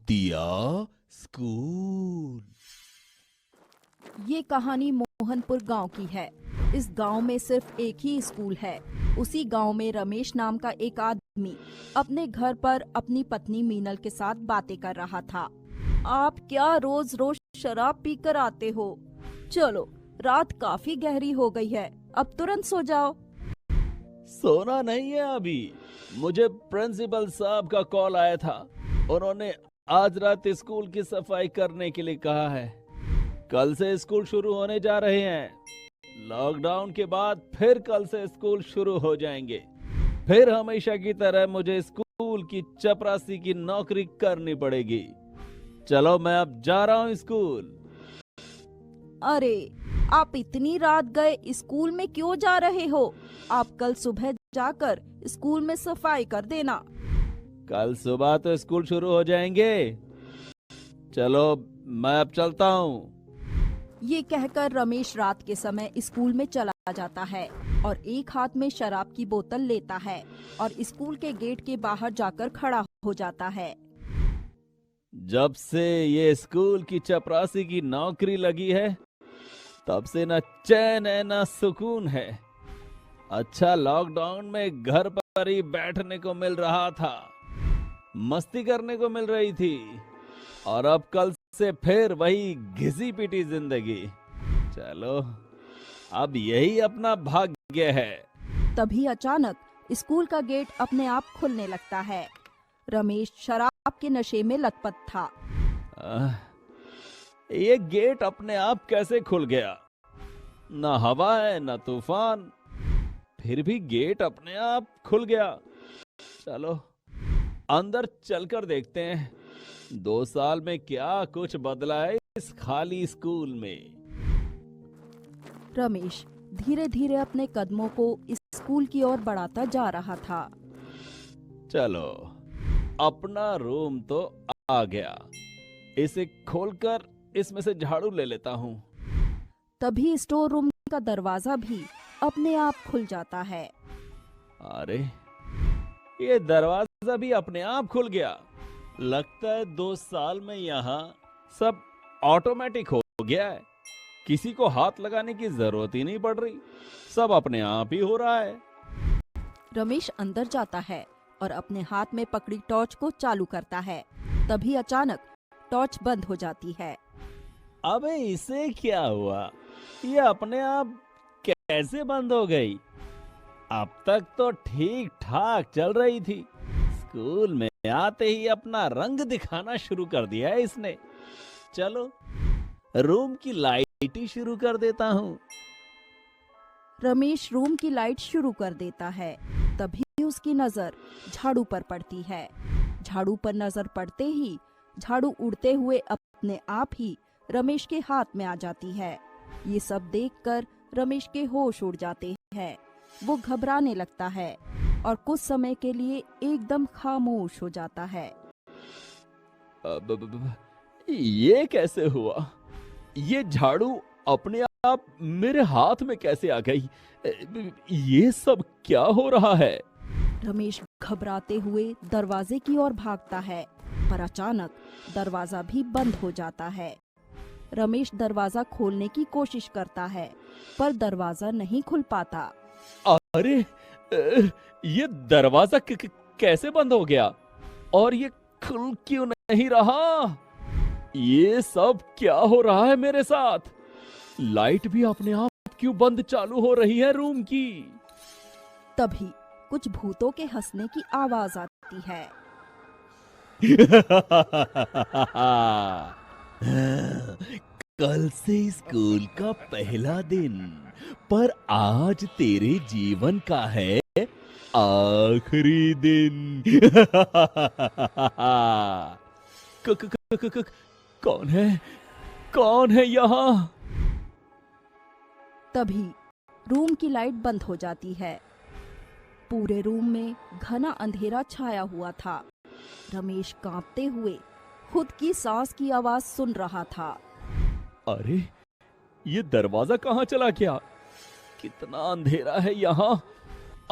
दिया स्कूल। ये कहानी मोहनपुर गांव की है। इस गांव में सिर्फ एक ही स्कूल है। उसी गांव में रमेश नाम का एक आदमी अपने घर पर अपनी पत्नी मीनल के साथ बातें कर रहा था। आप क्या रोज रोज शराब पीकर आते हो? चलो, रात काफी गहरी हो गई है, अब तुरंत सो जाओ। सोना नहीं है अभी। मुझे प्रिंसिपल साहब का कॉल आया था। उन्होंने आज रात स्कूल की सफाई करने के लिए कहा है। कल से स्कूल शुरू होने जा रहे हैं। लॉकडाउन के बाद फिर कल से स्कूल शुरू हो जाएंगे। फिर हमेशा की तरह मुझे स्कूल की चपरासी की नौकरी करनी पड़ेगी। चलो, मैं अब जा रहा हूँ स्कूल। अरे, आप इतनी रात गए स्कूल में क्यों जा रहे हो? आप कल सुबह जाकर स्कूल में सफाई कर देना। कल सुबह तो स्कूल शुरू हो जाएंगे। चलो, मैं अब चलता हूँ। ये कहकर रमेश रात के समय स्कूल में चला जाता है और एक हाथ में शराब की बोतल लेता है और स्कूल के गेट के बाहर जाकर खड़ा हो जाता है। जब से ये स्कूल की चपरासी की नौकरी लगी है, तब से न चैन है न सुकून है। अच्छा, लॉकडाउन में घर पर ही बैठने को मिल रहा था, मस्ती करने को मिल रही थी, और अब कल से फिर वही घिसी पिटी जिंदगी। चलो, अब यही अपना भाग्य है। तभी अचानक स्कूल का गेट अपने आप खुलने लगता है। रमेश शराब के नशे में लथपथ था। ये गेट अपने आप कैसे खुल गया? ना हवा है ना तूफान, फिर भी गेट अपने आप खुल गया। चलो, अंदर चलकर देखते हैं 2 साल में क्या कुछ बदला है इस खाली स्कूल में। रमेश धीरे धीरे अपने कदमों को इस स्कूल की ओर बढ़ाता जा रहा था। चलो, अपना रूम तो आ गया। इसे खोलकर इसमें से झाड़ू ले लेता हूँ। तभी स्टोर रूम का दरवाजा भी अपने आप खुल जाता है। अरे, ये दरवाजा भी अपने आप खुल गया। लगता है 2 साल में यहाँ सब ऑटोमेटिक हो गया है। किसी को हाथ लगाने की जरूरत ही नहीं पड़ रही, सब अपने आप ही हो रहा है। रमेश अंदर जाता है और अपने हाथ में पकड़ी टॉर्च को चालू करता है। तभी अचानक टॉर्च बंद हो जाती है। अबे, इसे क्या हुआ? ये अपने आप कैसे बंद हो गई? अब तक तो ठीक ठाक चल रही थी। स्कूल में आते ही अपना रंग दिखाना शुरू कर दिया है इसने। चलो, रूम की लाइट ही शुरू कर देता हूँ। रमेश रूम की लाइट शुरू कर देता है। तभी उसकी नजर झाड़ू पर पड़ती है। झाड़ू पर नजर पड़ते ही झाड़ू उड़ते हुए अपने आप ही रमेश के हाथ में आ जाती है। ये सब देखकर रमेश के होश उड़ जाते हैं। वो घबराने लगता है और कुछ समय के लिए एकदम खामोश हो जाता है। ये कैसे हुआ? ये झाड़ू अपने आप मेरे हाथ में कैसे आ गई? ये सब क्या हो रहा है? रमेश घबराते हुए दरवाजे की ओर भागता है, पर अचानक दरवाजा भी बंद हो जाता है। रमेश दरवाजा खोलने की कोशिश करता है, पर दरवाजा नहीं खुल पाता। अरे, ये दरवाजा कैसे बंद हो गया? और ये खुल क्यों नहीं रहा? ये सब क्या हो रहा है मेरे साथ? लाइट भी अपने आप क्यों बंद चालू हो रही है रूम की? तभी कुछ भूतों के हंसने की आवाज आती है। कल से स्कूल का पहला दिन, पर आज तेरे जीवन का है आखिरी दिन। कौन है? कौन है यहाँ? तभी रूम की लाइट बंद हो जाती है। पूरे रूम में घना अंधेरा छाया हुआ था। रमेश कांपते हुए खुद की सांस की आवाज सुन रहा था। अरे, ये दरवाजा कहाँ चला गया? कितना अंधेरा है यहाँ।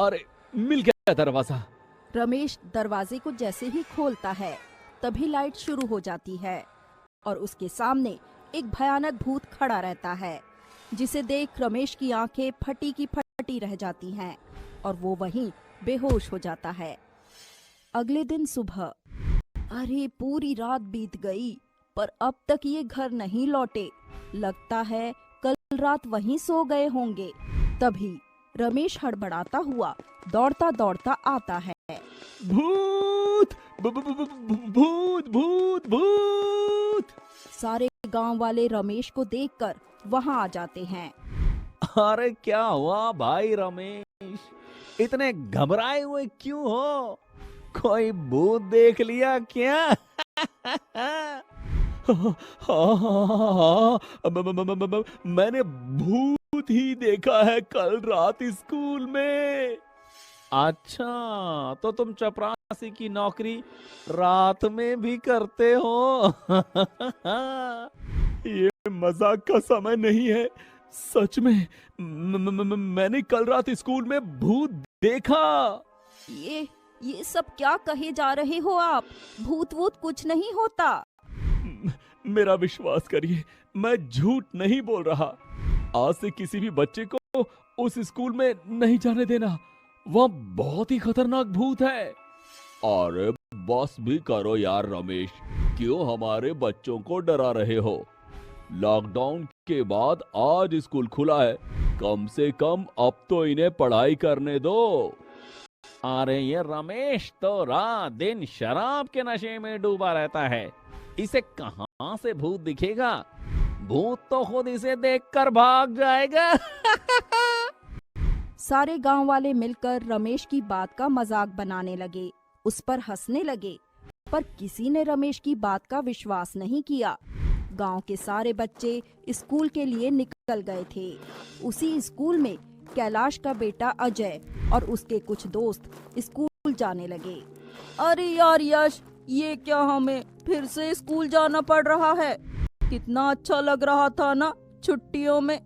अरे, मिल गया दरवाजा। रमेश दरवाजे को जैसे ही खोलता है, तभी लाइट शुरू हो जाती है और उसके सामने एक भयानक भूत खड़ा रहता है, जिसे देख रमेश की आंखें फटी की फटी रह जाती हैं और वो वहीं बेहोश हो जाता है। अगले दिन सुबह, अरे पूरी रात बीत गई पर अब तक ये घर नहीं लौटे। लगता है कल रात वहीं सो गए होंगे। तभी रमेश हड़बड़ाता हुआ दौड़ता दौड़ता आता है। भूत भूत भूत भूत। सारे गांव वाले रमेश को देखकर वहां आ जाते हैं। अरे क्या हुआ भाई रमेश, इतने घबराए हुए क्यों हो? कोई भूत देख लिया क्या? हाँ, मैंने भूत ही देखा है कल रात स्कूल में। अच्छा, तो तुम चपरासी की नौकरी रात में भी करते हो? ये मजाक का समय नहीं है, सच में मैंने कल रात स्कूल में भूत देखा। ये सब क्या कहे जा रहे हो आप? भूत वूत कुछ नहीं होता। मेरा विश्वास करिए, मैं झूठ नहीं बोल रहा। आज से किसी भी बच्चे को उस स्कूल में नहीं जाने देना, वह बहुत ही खतरनाक भूत है। और बस भी करो यार रमेश, क्यों हमारे बच्चों को डरा रहे हो? लॉकडाउन के बाद आज स्कूल खुला है, कम से कम अब तो इन्हें पढ़ाई करने दो। अरे ये रमेश तो रात दिन शराब के नशे में डूबा रहता है, इसे कहां से भूत दिखेगा? भूत तो खुद इसे देखकर भाग जाएगा। सारे गांव वाले मिलकर रमेश की बात का मजाक बनाने लगे, उस पर हंसने लगे, पर किसी ने रमेश की बात का विश्वास नहीं किया। गांव के सारे बच्चे स्कूल के लिए निकल गए थे। उसी स्कूल में कैलाश का बेटा अजय और उसके कुछ दोस्त स्कूल जाने लगे। अरे यार यश, ये क्या हमें फिर से स्कूल जाना पड़ रहा है? कितना अच्छा लग रहा था ना छुट्टियों में।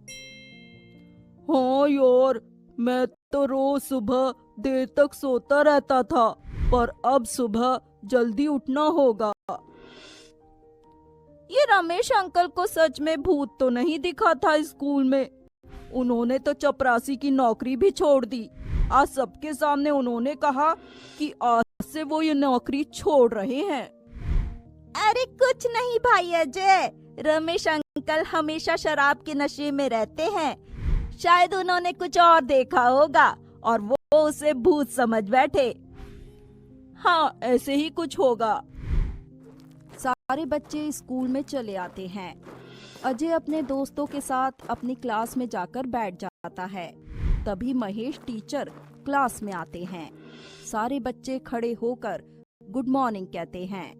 हाँ यार, मैं तो रोज सुबह देर तक सोता रहता था, पर अब सुबह जल्दी उठना होगा। ये रमेश अंकल को सच में भूत तो नहीं दिखा था स्कूल में। उन्होंने तो चपरासी की नौकरी भी छोड़ दी। आज सबके सामने उन्होंने कहा कि आज से वो ये नौकरी छोड़ रहे हैं। अरे कुछ नहीं भाई अजय, रमेश अंकल हमेशा शराब के नशे में रहते हैं। शायद उन्होंने कुछ और देखा होगा और वो उसे भूत समझ बैठे। हाँ, ऐसे ही कुछ होगा। सारे बच्चे स्कूल में चले आते हैं। अजय अपने दोस्तों के साथ अपनी क्लास में जाकर बैठ जाता है। तभी महेश टीचर क्लास में आते हैं। सारे बच्चे खड़े होकर गुड मॉर्निंग कहते हैं।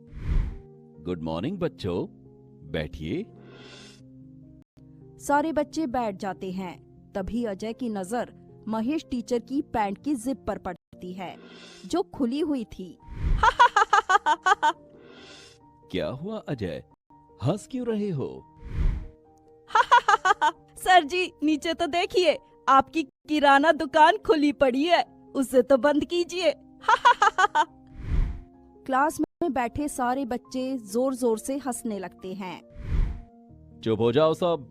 गुड मॉर्निंग बच्चों, बैठिए। सारे बच्चे बैठ जाते हैं। तभी अजय की नजर महेश टीचर की पैंट की जिप पर पड़ती है, जो खुली हुई थी। क्या हुआ अजय, हंस क्यों रहे हो? सर जी, नीचे तो देखिए, आपकी किराना दुकान खुली पड़ी है, उसे तो बंद कीजिए। क्लास में बैठे सारे बच्चे जोर जोर से हंसने लगते हैं। चुप हो जाओ सब।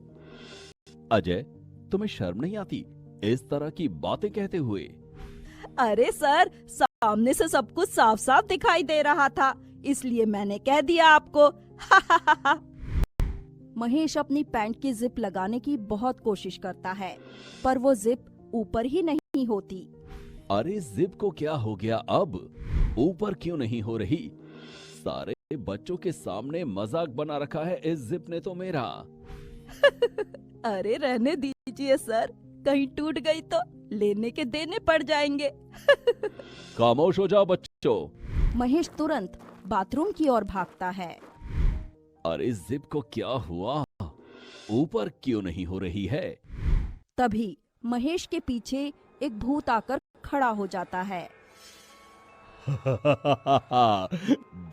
अजय, तुम्हें शर्म नहीं आती इस तरह की बातें कहते हुए? अरे सर, सामने से सब कुछ साफ साफ दिखाई दे रहा था, इसलिए मैंने कह दिया आपको। महेश अपनी पैंट की जिप लगाने की बहुत कोशिश करता है, पर वो जिप ऊपर ही नहीं होती। अरे जिप को क्या हो गया अब? ऊपर क्यों नहीं हो रही? सारे बच्चों के सामने मजाक बना रखा है इस जिप ने तो मेरा। अरे रहने दीजिए सर, कहीं टूट गई तो लेने के देने पड़ जाएंगे। खामोश हो जाओ बच्चों। महेश तुरंत बाथरूम की ओर भागता है। अरे जिप को क्या हुआ? ऊपर क्यों नहीं हो रही है? तभी महेश के पीछे एक भूत आकर खड़ा हो जाता है।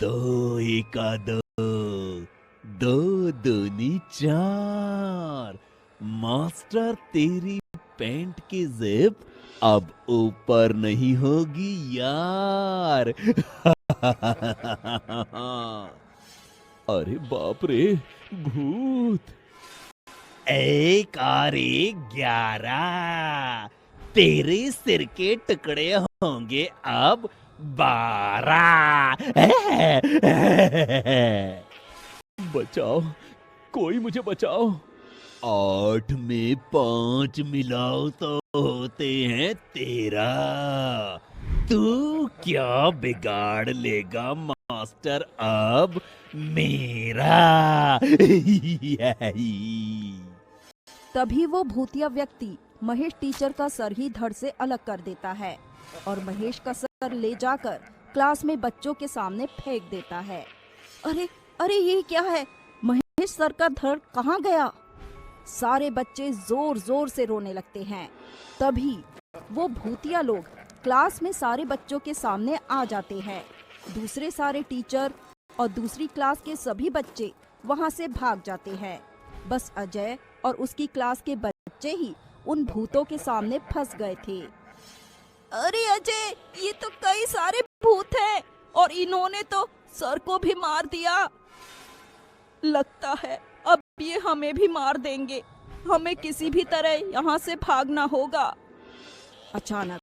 दो एका दो, दो दूनी चार। मास्टर, तेरी पैंट की जिप अब ऊपर नहीं होगी यार। अरे बाप रे, भूत। 1 और 1 11, तेरे सिर के टुकड़े होंगे अब 12। बचाओ, कोई मुझे बचाओ। 8 में 5 मिलाओ तो होते हैं 13। तू क्या बिगाड़ लेगा मास्टर अब मेरा? तभी वो भूतिया व्यक्ति महेश टीचर का सर ही धड़ से अलग कर देता है और महेश का सर ले जाकर क्लास में बच्चों के सामने फेंक देता है। अरे अरे, ये क्या है? महेश सर का धड़ कहाँ गया? सारे बच्चे जोर जोर से रोने लगते हैं। तभी वो भूतिया लोग क्लास में सारे बच्चों के सामने आ जाते हैं। दूसरे सारे टीचर और दूसरी क्लास के सभी बच्चे वहाँ से भाग जाते हैं। बस अजय और उसकी क्लास के बच्चे ही उन भूतों के सामने फंस गए थे। अरे अजय, ये तो कई सारे भूत हैं और इन्होंने तो सर को भी मार दिया। लगता है अब ये हमें भी मार देंगे। हमें किसी भी तरह यहाँ से भागना होगा। अचानक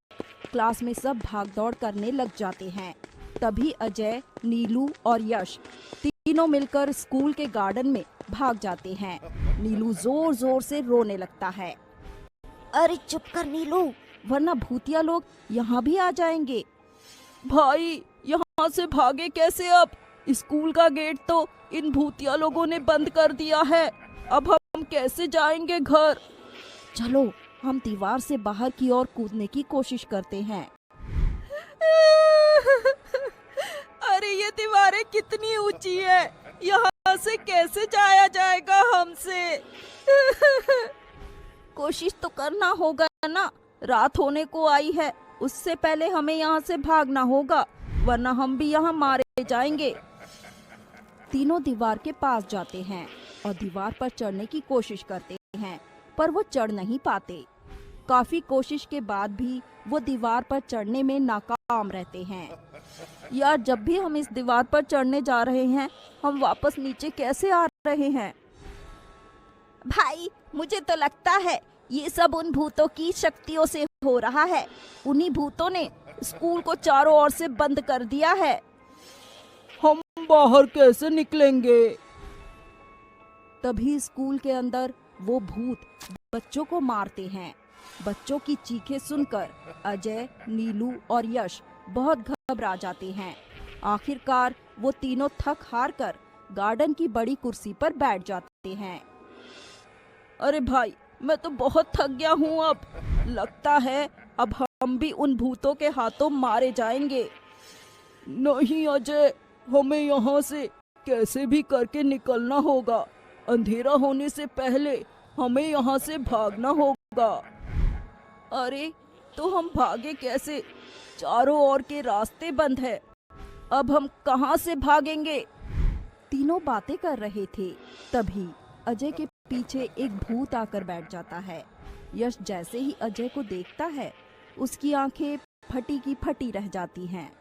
क्लास में सब भाग दौड़ करने लग जाते हैं। तभी अजय, नीलू और यश तीनों मिलकर स्कूल के गार्डन में भाग जाते हैं। नीलू जोर जोर से रोने लगता है। अरे चुप कर नीलू, वरना भूतिया लोग यहाँ भी आ जाएंगे। भाई, यहाँ से भागे कैसे अब? स्कूल का गेट तो इन भूतिया लोगों ने बंद कर दिया है। अब हम कैसे जाएंगे घर? चलो हम दीवार से बाहर की ओर कूदने की कोशिश करते हैं। अरे ये दीवारें कितनी ऊंची है, यहाँ से कैसे जाया जाएगा हमसे? कोशिश तो करना होगा ना, रात होने को आई है। उससे पहले हमें यहाँ से भागना होगा, वरना हम भी यहाँ मारे जाएंगे। तीनों दीवार के पास जाते हैं और दीवार पर चढ़ने की कोशिश करते हैं, पर वो चढ़ नहीं पाते। काफी कोशिश के बाद भी वो दीवार पर चढ़ने में नाकाम रहते हैं। यार, जब भी हम इस दीवार पर चढ़ने जा रहे हैं, हम वापस नीचे कैसे आ रहे हैं? भाई, मुझे तो लगता है ये सब उन भूतों की शक्तियों से हो रहा है। उन्हीं भूतों ने स्कूल को चारों ओर से बंद कर दिया है। हम बाहर कैसे निकलेंगे? तभी स्कूल के अंदर वो भूत बच्चों को मारते हैं। बच्चों की चीखें सुनकर अजय, नीलू और यश बहुत घबरा जाते हैं। आखिरकार वो तीनों थक हार कर गार्डन की बड़ी कुर्सी पर बैठ जाते हैं। अरे भाई, मैं तो बहुत थक गया हूँ। अब लगता है अब हम भी उन भूतों के हाथों मारे जाएंगे। नहीं अजय, हमें यहाँ से कैसे भी करके निकलना होगा। अंधेरा होने से पहले हमें यहाँ से भागना होगा। अरे तो हम भागे कैसे? चारों ओर के रास्ते बंद है। अब हम कहाँ से भागेंगे? तीनों बातें कर रहे थे, तभी अजय के पीछे एक भूत आकर बैठ जाता है। यश जैसे ही अजय को देखता है, उसकी आंखें फटी की फटी रह जाती हैं।